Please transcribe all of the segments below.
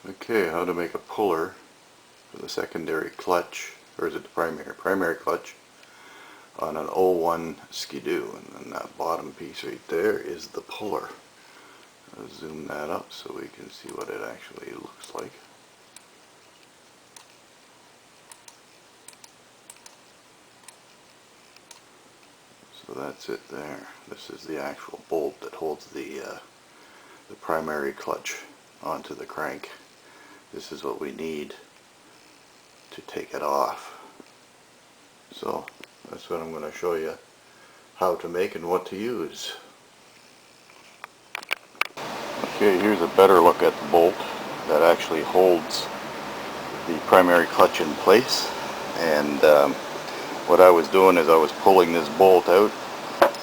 Okay, how to make a puller for the secondary clutch, or is it the primary clutch on an 01 Skidoo, and then that bottom piece right there is the puller. I'll zoom that up so we can see what it actually looks like. So that's it there. This is the actual bolt that holds the primary clutch onto the crank. This is what we need to take it off. So that's what I'm going to show you how to make and what to use. Okay, here's a better look at the bolt that actually holds the primary clutch in place. And what I was doing is I was pulling this bolt out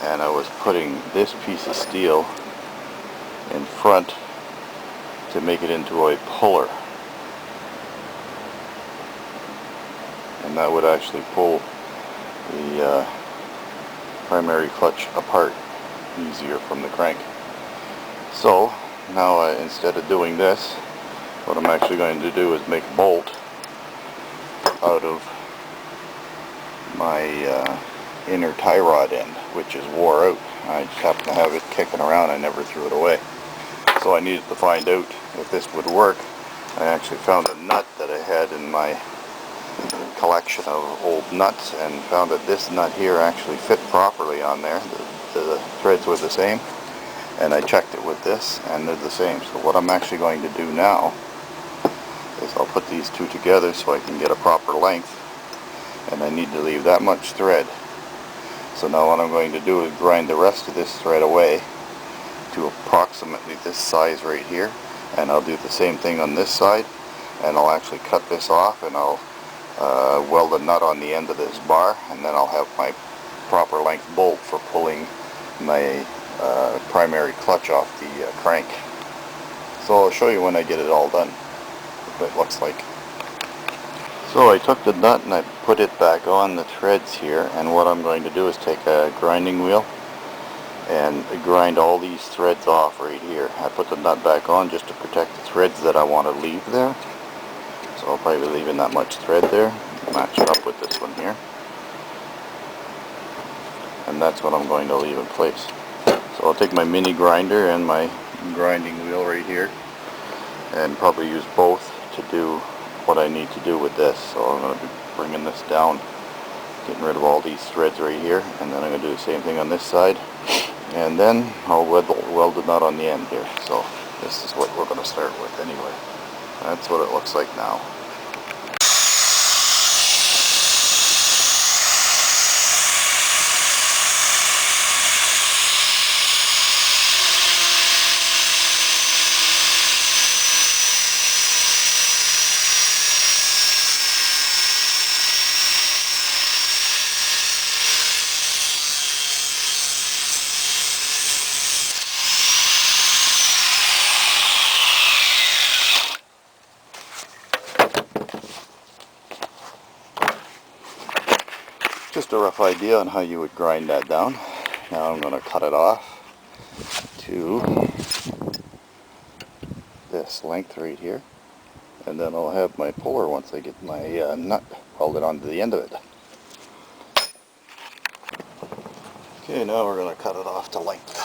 and I was putting this piece of steel in front to make it into a puller. And that would actually pull the primary clutch apart easier from the crank. So now instead of doing this, what I'm actually going to do is make a bolt out of my inner tie rod end, which is wore out. I just happen to have it kicking around. I never threw it away. So I needed to find out if this would work. I actually found a nut that I had in my collection of old nuts and found that this nut here actually fit properly on there. The threads were the same, and I checked it with this and they're the same. So what I'm actually going to do now is I'll put these two together so I can get a proper length, and I need to leave that much thread. So now what I'm going to do is grind the rest of this thread away to approximately this size right here, and I'll do the same thing on this side, and I'll actually cut this off and I'll weld a nut on the end of this bar, and then I'll have my proper length bolt for pulling my primary clutch off the crank. So I'll show you when I get it all done what it looks like. So I took the nut and I put it back on the threads here, and what I'm going to do is take a grinding wheel and grind all these threads off right here. I put the nut back on just to protect the threads that I want to leave there. So I'll probably be leaving that much thread there, match it up with this one here. And that's what I'm going to leave in place. So I'll take my mini grinder and my grinding wheel right here and probably use both to do what I need to do with this. So I'm going to be bringing this down, getting rid of all these threads right here, and then I'm going to do the same thing on this side, and then I'll weld the nut on the end here. So this is what we're going to start with anyway. That's what it looks like now. Just a rough idea on how you would grind that down. Now I'm going to cut it off to this length right here, and then I'll have my puller once I get my nut welded onto the end of it. Okay, now we're going to cut it off to length.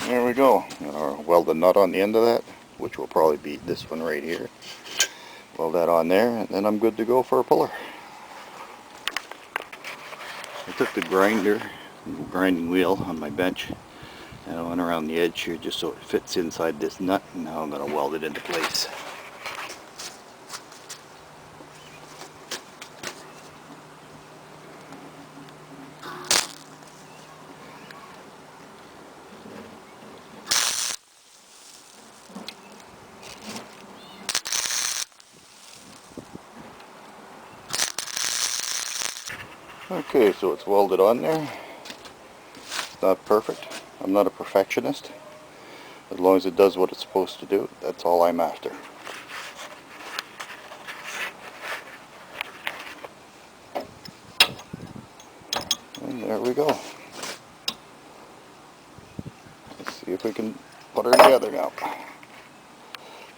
There we go. Weld a nut on the end of that, which will probably be this one right here. Weld that on there, and then I'm good to go for a puller. I took the grinding wheel on my bench, and I went around the edge here just so it fits inside this nut, and now I'm going to weld it into place. Okay, so it's welded on there. It's not perfect. I'm not a perfectionist. As long as it does what it's supposed to do, that's all I'm after. And there we go. Let's see if we can put her together now.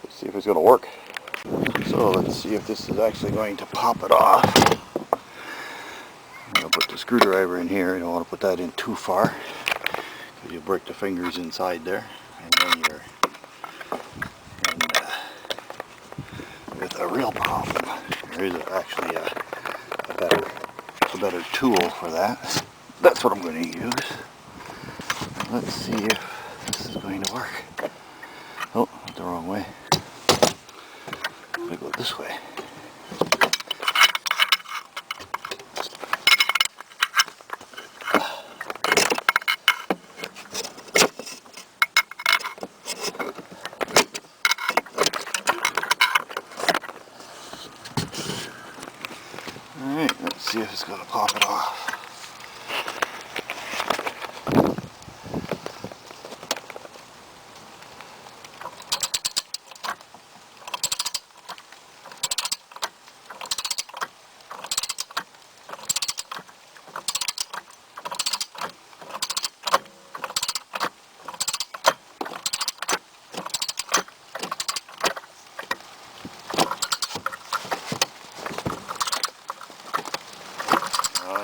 Let's see if it's going to work. So let's see if this is actually going to pop it off. I'm going to put the screwdriver in here. I don't want to put that in too far, because you'll break the fingers inside there. And then you're with a real problem. There is actually a better tool for that. That's what I'm going to use. Let's see if this is going to work. Oh, went the wrong way. I'm going to go this way. Alright, let's see if it's going to pop it off.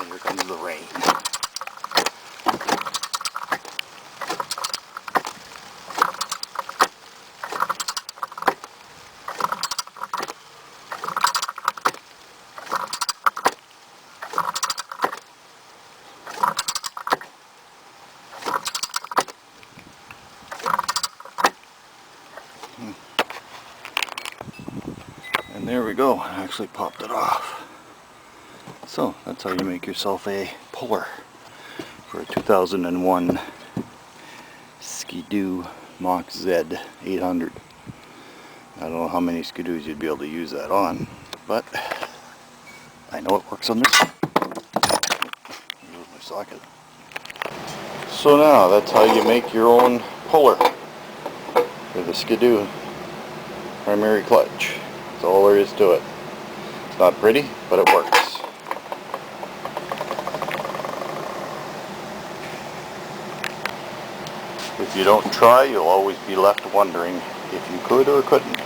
Here comes the rain. And there we go, I actually popped it off. So that's how you make yourself a puller for a 2001 Skidoo Mach Z 800. I don't know how many Skidoos you'd be able to use that on, but I know it works on this one. Here's my socket. So now that's how you make your own puller for the Skidoo primary clutch. That's all there is to it. It's not pretty, but it works. If you don't try, you'll always be left wondering if you could or couldn't.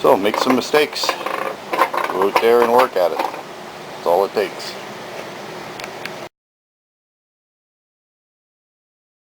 So make some mistakes. Go out there and work at it. That's all it takes.